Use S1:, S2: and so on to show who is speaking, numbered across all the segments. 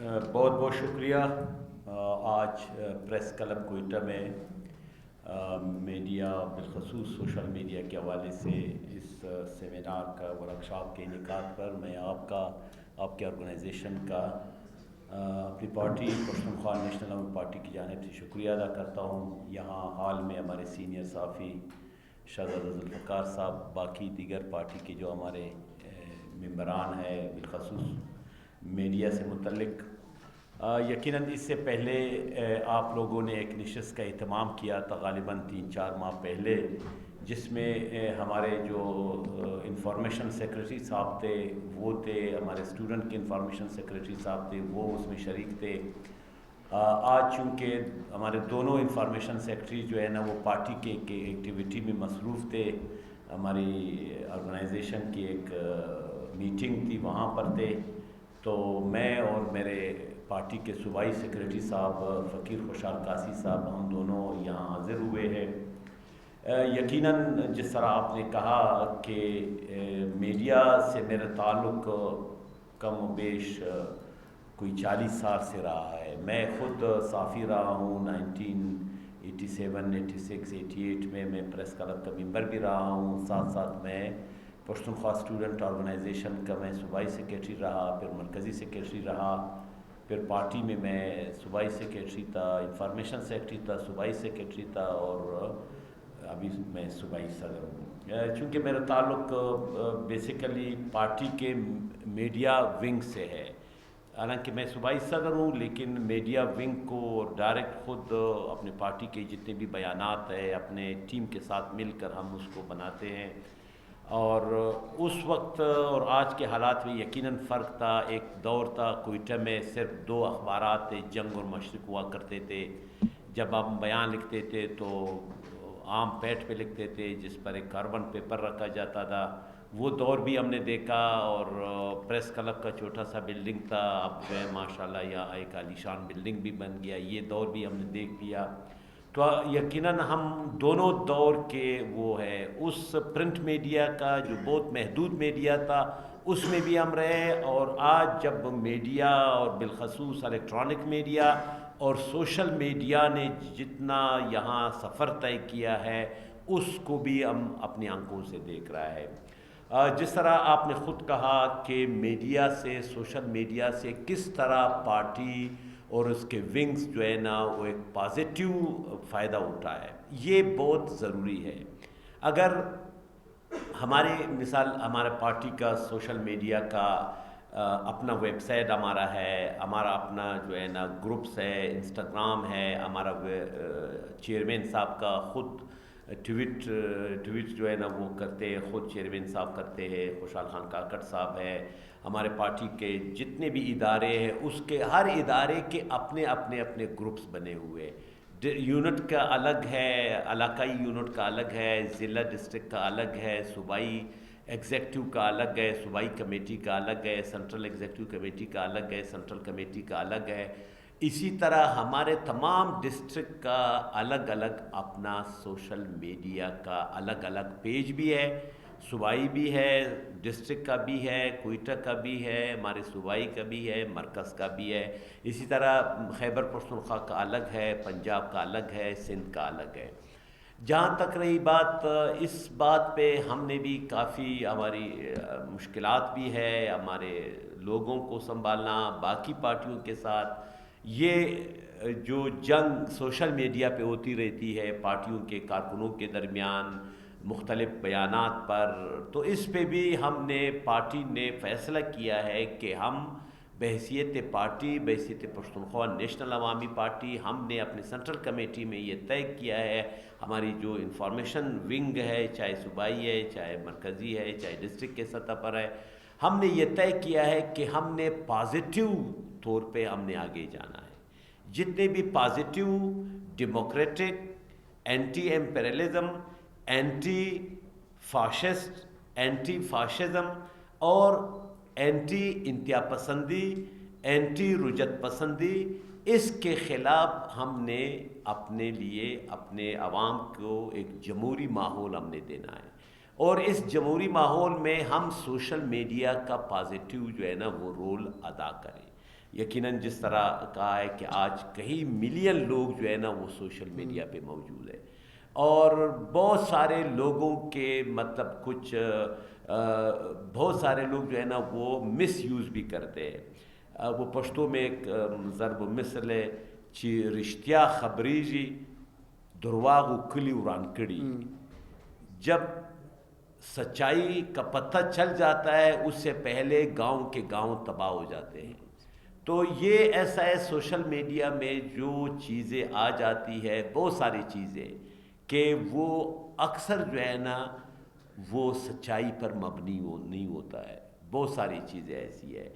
S1: بہت بہت شکریہ۔ آج پریس کلب کوئٹہ میں میڈیا بالخصوص سوشل میڈیا کے حوالے سے اس سیمینار کا ورکشاپ کے انعقاد پر میں آپ کے آرگنائزیشن کا اپنی پارٹی پشتونخوا نیشنل عوام پارٹی کی جانب سے شکریہ ادا کرتا ہوں۔ یہاں حال میں ہمارے سینئر صحافی شہزادہ ذوالفقار صاحب، باقی دیگر پارٹی کے جو ہمارے ممبران ہیں بالخصوص میڈیا سے متعلق، یقیناً اس سے پہلے آپ لوگوں نے ایک نشست کا اہتمام کیا تھا غالباً 3-4 ماہ پہلے، جس میں ہمارے جو انفارمیشن سیکریٹری صاحب تھے وہ تھے، ہمارے اسٹوڈنٹ کے انفارمیشن سیکریٹری صاحب تھے وہ اس میں شریک تھے۔ آج چونکہ ہمارے دونوں انفارمیشن سیکریٹری جو ہے نا وہ پارٹی کے ایکٹیویٹی میں مصروف تھے، ہماری آرگنائزیشن کی ایک میٹنگ تھی وہاں پر تھے، تو میں اور میرے پارٹی کے صوبائی سیکریٹری صاحب فقیر خوشحال قاسی صاحب ہم دونوں یہاں حاضر ہوئے ہیں۔ یقیناً جس طرح آپ نے کہا کہ میڈیا سے میرا تعلق کم و بیش کوئی 40 سال سے رہا ہے۔ میں خود صحافی رہا ہوں، 1987، 86، 88 میں پریس کلب کا ممبر بھی رہا ہوں، ساتھ ساتھ میں پشتونخوا اسٹوڈنٹ آرگنائزیشن کا میں صوبائی سیکریٹری رہا، پھر مرکزی سیکریٹری رہا، پھر پارٹی میں صوبائی سیکریٹری تھا، انفارمیشن سیکریٹری تھا، صوبائی سیکریٹری تھا، اور ابھی میں صوبائی صدر ہوں۔ چونکہ میرا تعلق بیسیکلی پارٹی کے میڈیا ونگ سے ہے، حالانکہ میں صوبائی صدر ہوں لیکن میڈیا ونگ کو ڈائریکٹ خود اپنے پارٹی کے جتنے بھی بیانات ہیں اپنے ٹیم کے ساتھ مل کر ہم اس کو بناتے ہیں، اور اس وقت اور آج کے حالات میں یقیناً فرق تھا۔ ایک دور تھا کوئٹہ میں صرف 2 اخبارات تھے، جنگ اور مشرق ہوا کرتے تھے۔ جب ہم بیان لکھتے تھے تو عام پیڈ پہ لکھتے تھے جس پر ایک کاربن پیپر رکھا جاتا تھا، وہ دور بھی ہم نے دیکھا، اور پریس کلب کا چھوٹا سا بلڈنگ تھا، اب جو ہے ماشاءاللہ یہاں ایک عالیشان بلڈنگ بھی بن گیا، یہ دور بھی ہم نے دیکھ لیا۔ تو یقیناً ہم دونوں دور کے وہ ہے، اس پرنٹ میڈیا کا جو بہت محدود میڈیا تھا اس میں بھی ہم رہے، اور آج جب میڈیا اور بالخصوص الیکٹرانک میڈیا اور سوشل میڈیا نے جتنا یہاں سفر طے کیا ہے اس کو بھی ہم اپنی آنکھوں سے دیکھ رہا ہے۔ جس طرح آپ نے خود کہا کہ میڈیا سے، سوشل میڈیا سے کس طرح پارٹی اور اس کے ونگز جو ہے نا وہ ایک پازیٹیو فائدہ اٹھا ہے، یہ بہت ضروری ہے۔ اگر ہماری مثال، ہمارے پارٹی کا سوشل میڈیا کا اپنا ویب سائٹ ہمارا ہے، ہمارا اپنا جو ہے نا گروپس ہے، انسٹاگرام ہے، ہمارا چیئرمین صاحب کا خود ٹویٹ جو ہے نا وہ کرتے ہیں، خود چیئرمین صاحب کرتے ہیں، خوشحال خان کاکڑ صاحب ہے، ہمارے پارٹی کے جتنے بھی ادارے ہیں اس کے ہر ادارے کے اپنے گروپس بنے ہوئے، یونٹ کا الگ ہے، علاقائی یونٹ کا الگ ہے، ضلع ڈسٹرکٹ کا الگ ہے، صوبائی ایگزیکٹو کا الگ ہے، صوبائی کمیٹی کا الگ ہے، سینٹرل ایگزیکٹو کمیٹی کا الگ ہے، سینٹرل کمیٹی کا الگ ہے۔ اسی طرح ہمارے تمام ڈسٹرکٹ کا الگ الگ اپنا سوشل میڈیا کا الگ الگ پیج بھی ہے، صوبائی بھی ہے، ڈسٹرکٹ کا بھی ہے، کوئٹہ کا بھی ہے، ہمارے صوبائی کا بھی ہے، مرکز کا بھی ہے، اسی طرح خیبر پختونخوا کا الگ ہے، پنجاب کا الگ ہے، سندھ کا الگ ہے۔ جہاں تک رہی بات، اس بات پہ ہم نے بھی کافی، ہماری مشکلات بھی ہے، ہمارے لوگوں کو سنبھالنا باقی پارٹیوں کے ساتھ، یہ جو جنگ سوشل میڈیا پہ ہوتی رہتی ہے پارٹیوں کے کارکنوں کے درمیان مختلف بیانات پر، تو اس پہ بھی ہم نے، پارٹی نے فیصلہ کیا ہے کہ ہم بحیثیت پارٹی، بحیثیت پشتونخوا نیشنل عوامی پارٹی، ہم نے اپنے سینٹرل کمیٹی میں یہ طے کیا ہے، ہماری جو انفارمیشن ونگ ہے، چاہے صوبائی ہے، چاہے مرکزی ہے، چاہے ڈسٹرکٹ کے سطح پر ہے، ہم نے یہ طے کیا ہے کہ ہم نے پازیٹیو طور پہ ہم نے آگے جانا ہے۔ جتنے بھی positive, democratic, anti imperialism, anti fascist, anti fascism اور اینٹی انتہا پسندی، اینٹی رجت پسندی، اس کے خلاف ہم نے اپنے لیے، اپنے عوام کو ایک جمہوری ماحول ہم نے دینا ہے، اور اس جمہوری ماحول میں ہم سوشل میڈیا کا پازیٹیو جو ہے نا وہ رول ادا کریں۔ یقیناً جس طرح کہا ہے کہ آج کئی ملین لوگ جو ہے نا وہ سوشل میڈیا پہ موجود ہے، اور بہت سارے لوگوں کے مطلب کچھ بہت سارے لوگ جو ہے نا وہ مس یوز بھی کرتے ہیں۔ وہ پشتو میں ایک ضرب مثل ہے چی رشتیا خبریجی درواغ و کلی وران کڑی، جب سچائی کا پتہ چل جاتا ہے اس سے پہلے گاؤں کے گاؤں تباہ ہو جاتے ہیں۔ تو یہ ایسا ہے سوشل میڈیا میں جو چیزیں آ جاتی ہے، بہت ساری چیزیں کہ وہ اکثر جو ہے نا وہ سچائی پر مبنی نہیں ہوتا ہے، بہت ساری چیزیں ایسی ہے۔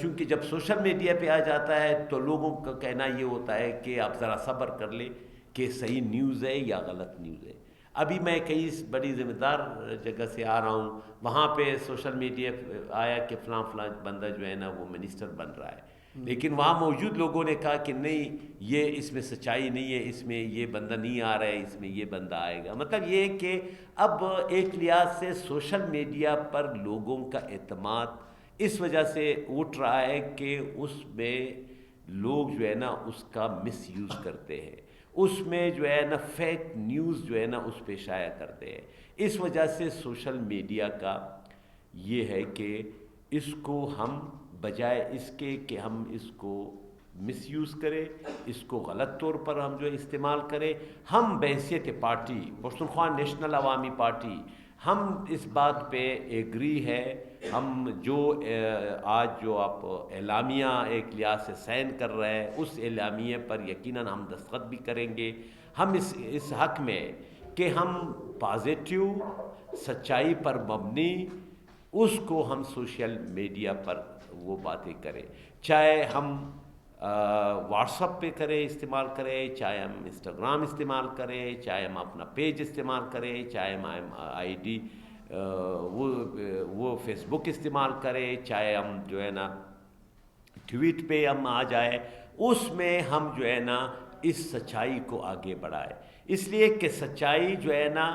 S1: چونکہ جب سوشل میڈیا پہ آ جاتا ہے تو لوگوں کا کہنا یہ ہوتا ہے کہ آپ ذرا صبر کر لیں کہ صحیح نیوز ہے یا غلط نیوز ہے۔ ابھی میں کئی بڑی ذمہ دار جگہ سے آ رہا ہوں، وہاں پہ سوشل میڈیا آیا کہ فلاں فلاں بندہ جو ہے نا وہ منسٹر بن رہا ہے، لیکن وہاں موجود لوگوں نے کہا کہ نہیں، یہ اس میں سچائی نہیں ہے، اس میں یہ بندہ نہیں آ رہا ہے، اس میں یہ بندہ آئے گا۔ مطلب یہ کہ اب ایک لحاظ سے سوشل میڈیا پر لوگوں کا اعتماد اس وجہ سے اٹھ رہا ہے کہ اس میں لوگ جو ہے نا اس کا مس یوز کرتے ہیں، اس میں جو ہے نا فیک نیوز جو ہے نا اس پہ شائع کرتے ہیں۔ اس وجہ سے سوشل میڈیا کا یہ ہے کہ اس کو ہم بجائے اس کے کہ ہم اس کو مس یوز کریں، اس کو غلط طور پر ہم جو استعمال کریں، ہم بحیثیت پارٹی پشتونخوا نیشنل عوامی پارٹی ہم اس بات پہ ایگری ہے۔ ہم جو آج جو آپ اعلامیہ ایک لحاظ سے سائن کر رہے ہیں، اس اعلامیہ پر یقیناً ہم دستخط بھی کریں گے۔ ہم اس حق میں کہ ہم پازیٹیو سچائی پر مبنی اس کو ہم سوشل میڈیا پر وہ باتیں کریں، چاہے ہم واٹس اپ پہ کریں، استعمال کریں، چاہے ہم انسٹاگرام استعمال کریں، چاہے ہم اپنا پیج استعمال کریں، چاہے ہم آئی ڈی وہ فیس بک استعمال کریں، چاہے ہم جو ہے نا ٹویٹ پہ ہم آ جائے، اس میں ہم جو ہے نا اس سچائی کو آگے بڑھائے، اس لیے کہ سچائی جو ہے نا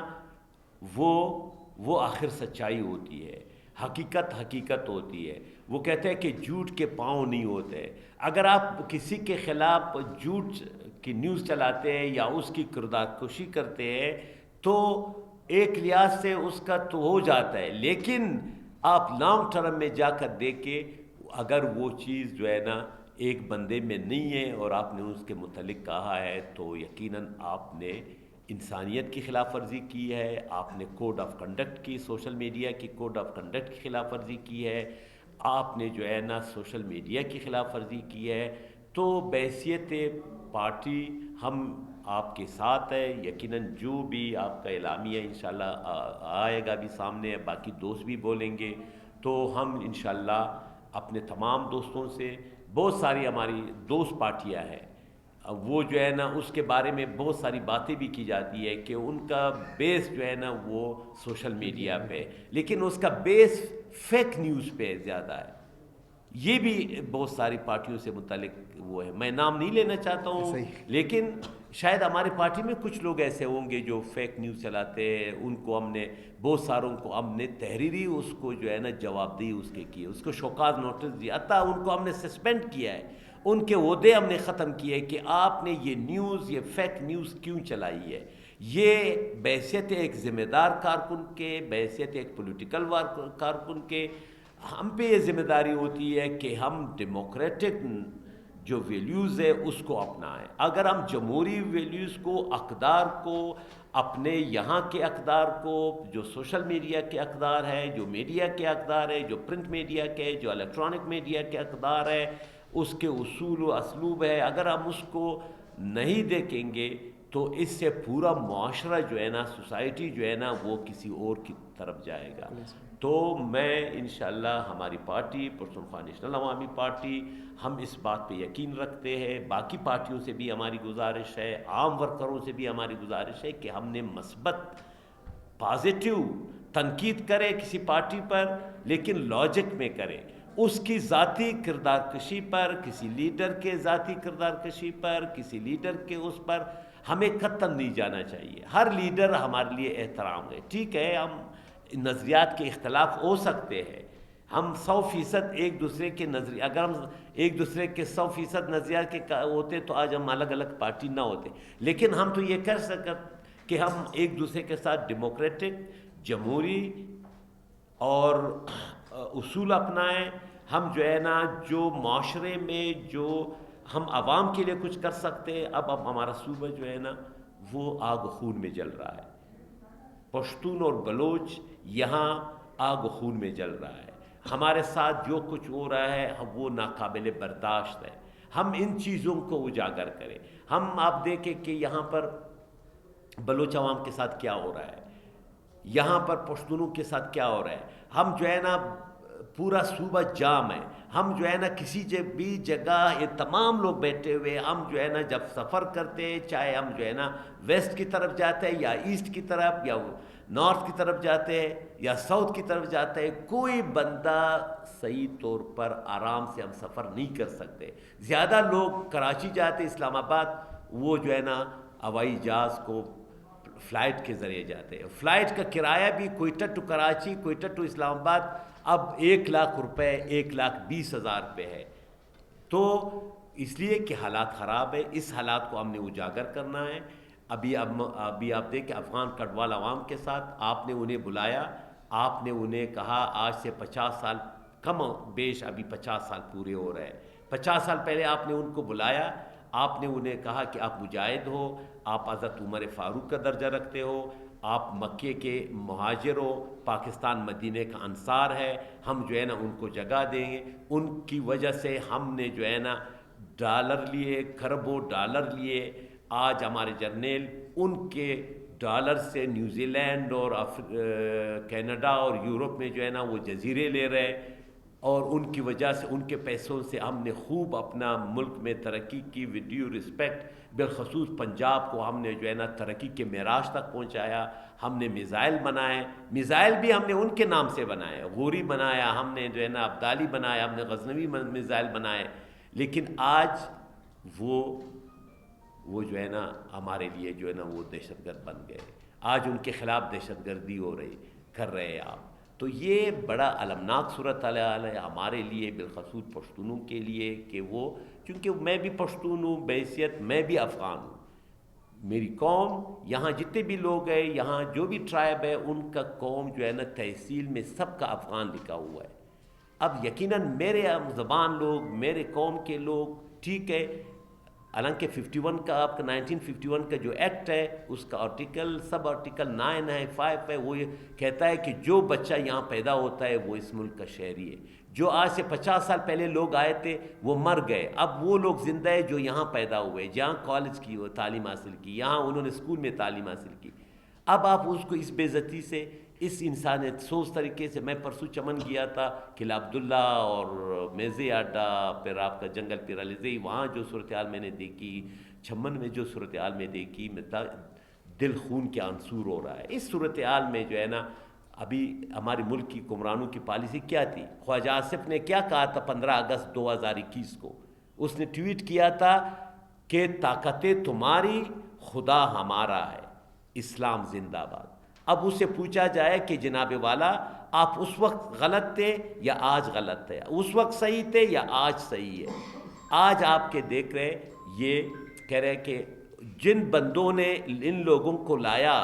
S1: وہ آخر سچائی ہوتی ہے، حقیقت ہوتی ہے۔ وہ کہتے ہیں کہ جھوٹ کے پاؤں نہیں ہوتے۔ اگر آپ کسی کے خلاف جھوٹ کی نیوز چلاتے ہیں یا اس کی کردار کشی کرتے ہیں تو ایک لحاظ سے اس کا تو ہو جاتا ہے، لیکن آپ لانگ ٹرم میں جا کر دیکھیں اگر وہ چیز جو ہے نا ایک بندے میں نہیں ہے اور آپ نے اس کے متعلق کہا ہے تو یقیناً آپ نے انسانیت کی خلاف ورزی کی ہے، آپ نے کوڈ آف کنڈکٹ کی، سوشل میڈیا کی کوڈ آف کنڈکٹ کی خلاف ورزی کی ہے، آپ نے جو ہے نا سوشل میڈیا کی خلاف ورزی کی ہے۔ تو بحیثیت پارٹی ہم آپ کے ساتھ ہے، یقیناً جو بھی آپ کا اعلامیہ انشاءاللہ آئے گا بھی سامنے، باقی دوست بھی بولیں گے، تو ہم انشاءاللہ اپنے تمام دوستوں سے، بہت ساری ہماری دوست پارٹیاں ہیں، وہ جو ہے نا اس کے بارے میں بہت ساری باتیں بھی کی جاتی ہے کہ ان کا بیس جو ہے نا وہ سوشل میڈیا پہ، لیکن اس کا بیس فیک نیوز پہ زیادہ ہے۔ یہ بھی بہت ساری پارٹیوں سے متعلق وہ ہے، میں نام نہیں لینا چاہتا ہوں، لیکن شاید ہماری پارٹی میں کچھ لوگ ایسے ہوں گے جو فیک نیوز چلاتے ہیں، ان کو ہم نے بہت ساروں کو ہم نے تحریری اس کو جو ہے نا جواب دی اس کے کیے، اس کو شوکاز نوٹس دیا، حتیٰ ان کو ہم نے سسپینڈ کیا ہے، ان کے عہدے ہم نے ختم کیے کہ آپ نے یہ نیوز، یہ فیک نیوز کیوں چلائی ہے۔ یہ بحیثیت ایک ذمہ دار کارکن کے، بحیثیت ایک پولیٹیکل کارکن کے، ہم پہ یہ ذمہ داری ہوتی ہے کہ ہم ڈیموکریٹک جو ویلیوز ہے اس کو اپنائیں۔ اگر ہم جمہوری ویلیوز کو، اقدار کو، اپنے یہاں کے اقدار کو، جو سوشل میڈیا کے اقدار ہے، جو میڈیا کے اقدار ہے، جو پرنٹ میڈیا کے، جو الیکٹرانک میڈیا کے اقدار ہے، اس کے اصول و اسلوب ہے، اگر ہم اس کو نہیں دیکھیں گے تو اس سے پورا معاشرہ جو ہے نا، سوسائٹی جو ہے نا وہ کسی اور کی طرف جائے گا۔ تو میں انشاءاللہ ہماری پارٹی پشتونخوا نیشنل عوامی پارٹی ہم اس بات پہ یقین رکھتے ہیں، باقی پارٹیوں سے بھی ہماری گزارش ہے، عام ورکروں سے بھی ہماری گزارش ہے کہ ہم نے مثبت پازیٹیو تنقید کرے کسی پارٹی پر، لیکن لاجک میں کرے، اس کی ذاتی کردار کشی پر، کسی لیڈر کے ذاتی کردار کشی پر، کسی لیڈر کے اس پر ہمیں قطعاً نہیں جانا چاہیے۔ ہر لیڈر ہمارے لیے احترام ہے، ٹھیک ہے ہم نظریات کے اختلاف ہو سکتے ہیں،
S2: ہم 100% ایک دوسرے کے نظریے، اگر ہم ایک دوسرے کے 100% نظریات کے ہوتے تو آج ہم الگ الگ پارٹی نہ ہوتے. لیکن ہم تو یہ کر سکتے کہ ہم ایک دوسرے کے ساتھ ڈیموکریٹک، جمہوری اور اصول اپنائیں. ہم جو ہے نا جو معاشرے میں جو ہم عوام کے لیے کچھ کر سکتے ہیں، اب ہمارا صوبہ جو ہے نا وہ آگ و خون میں جل رہا ہے. پشتون اور بلوچ یہاں آگ و خون میں جل رہا ہے. ہمارے ساتھ جو کچھ ہو رہا ہے وہ ناقابل برداشت ہے. ہم ان چیزوں کو اجاگر کریں. ہم آپ دیکھیں کہ یہاں پر بلوچ عوام کے ساتھ کیا ہو رہا ہے، یہاں پر پشتونوں کے ساتھ کیا ہو رہا ہے. ہم جو ہے نا پورا صوبہ جام ہے. ہم جو ہے نا کسی بھی جگہ یہ تمام لوگ بیٹھے ہوئے، ہم جو ہے نا جب سفر کرتے ہیں، چاہے ہم جو ہے نا ویسٹ کی طرف جاتے ہیں یا ایسٹ کی طرف یا نارتھ کی طرف جاتے ہیں یا ساؤتھ کی طرف جاتے ہیں، کوئی بندہ صحیح طور پر آرام سے ہم سفر نہیں کر سکتے. زیادہ لوگ کراچی جاتے، اسلام آباد، وہ جو ہے نا ہوائی جہاز کو فلائٹ کے ذریعے جاتے ہیں. فلائٹ کا کرایہ بھی کوئٹہ ٹو کراچی، کوئٹہ ٹو اسلام آباد اب 1,00,000 روپے، 1,20,000 روپے ہے. تو اس لیے کہ حالات خراب ہے. اس حالات کو ہم نے اجاگر کرنا ہے. ابھی آپ دیکھیں افغان کڈوال عوام کے ساتھ آپ نے انہیں بلایا، آپ نے انہیں کہا آج سے 50 سال کم بیش ابھی 50 سال پورے ہو رہے ہیں. 50 سال پہلے آپ نے ان کو بلایا، آپ نے انہیں کہا کہ آپ مجاہد ہو، آپ حضرت عمر فاروق کا درجہ رکھتے ہو، آپ مکے کے مہاجر ہو، پاکستان مدینے کا انصار ہے، ہم جو ہے نا ان کو جگہ دیں گے. ان کی وجہ سے ہم نے جو ہے نا ڈالر لیے، کھربوں ڈالر لیے. آج ہمارے جرنیل ان کے ڈالر سے نیوزی لینڈ اور کینیڈا اور یورپ میں جو ہے نا وہ جزیرے لے رہے، اور ان کی وجہ سے ان کے پیسوں سے ہم نے خوب اپنا ملک میں ترقی کی. ود ڈیو رسپیکٹ، بالخصوص پنجاب کو ہم نے جو ہے نا ترقی کے معراج تک پہنچایا. ہم نے میزائل بنائے، میزائل بھی ہم نے ان کے نام سے بنائے. غوری بنایا ہم نے، جو ہے نا ابدالی بنایا ہم نے، غزنوی میزائل بنائے. لیکن آج وہ جو ہے نا ہمارے لیے جو ہے نا وہ دہشت گرد بن گئے. آج ان کے خلاف دہشت گردی کر رہے ہیں آپ. تو یہ بڑا المناک صورتحال ہے ہمارے لیے، بالخصوص پشتونوں کے لیے، کہ وہ، چونکہ میں بھی پشتون ہوں بحیثیت، میں بھی افغان ہوں. میری قوم، یہاں جتنے بھی لوگ ہیں، یہاں جو بھی ٹرائب ہے، ان کا قوم جو ہے نا تحصیل میں سب کا افغان لکھا ہوا ہے. اب یقیناً میرے زبان لوگ، میرے قوم کے لوگ، ٹھیک ہے، حالانکہ 51 کا آپ کا 1951 کا جو ایکٹ ہے، اس کا آرٹیکل سب آرٹیکل 9 ہے، 5 ہے، وہ یہ کہتا ہے کہ جو بچہ یہاں پیدا ہوتا ہے وہ اس ملک کا شہری ہے. جو آج سے 50 سال پہلے لوگ آئے تھے وہ مر گئے. اب وہ لوگ زندہ ہے جو یہاں پیدا ہوئے، جہاں کالج کی تعلیم حاصل کی، یہاں انہوں نے اسکول میں تعلیم حاصل کی. اب آپ اس کو اس بے عزتی سے، اس انسانیت سوچ طریقے سے، میں پرسوں چمن گیا تھا، قلعہ عبداللہ اور میزے اڈا، پھر آپ کا جنگل پیر علیزئی، وہاں جو صورتحال میں نے دیکھی، چھمن میں جو صورتحال میں دیکھی، دل خون کے آنسور ہو رہا ہے. اس صورتحال میں جو ہے نا ابھی ہمارے ملک کی حکمرانوں کی پالیسی کیا تھی؟ خواجہ آصف نے کیا کہا تھا 15 اگست 2021 کو؟ اس نے ٹویٹ کیا تھا کہ طاقتیں تمہاری، خدا ہمارا ہے، اسلام زندہ باد. اب اس سے پوچھا جائے کہ جناب والا آپ اس وقت غلط تھے یا آج غلط تھے؟ اس وقت صحیح تھے یا آج صحیح ہے؟ آج آپ کے دیکھ رہے، یہ کہہ رہے کہ جن بندوں نے ان لوگوں کو لایا،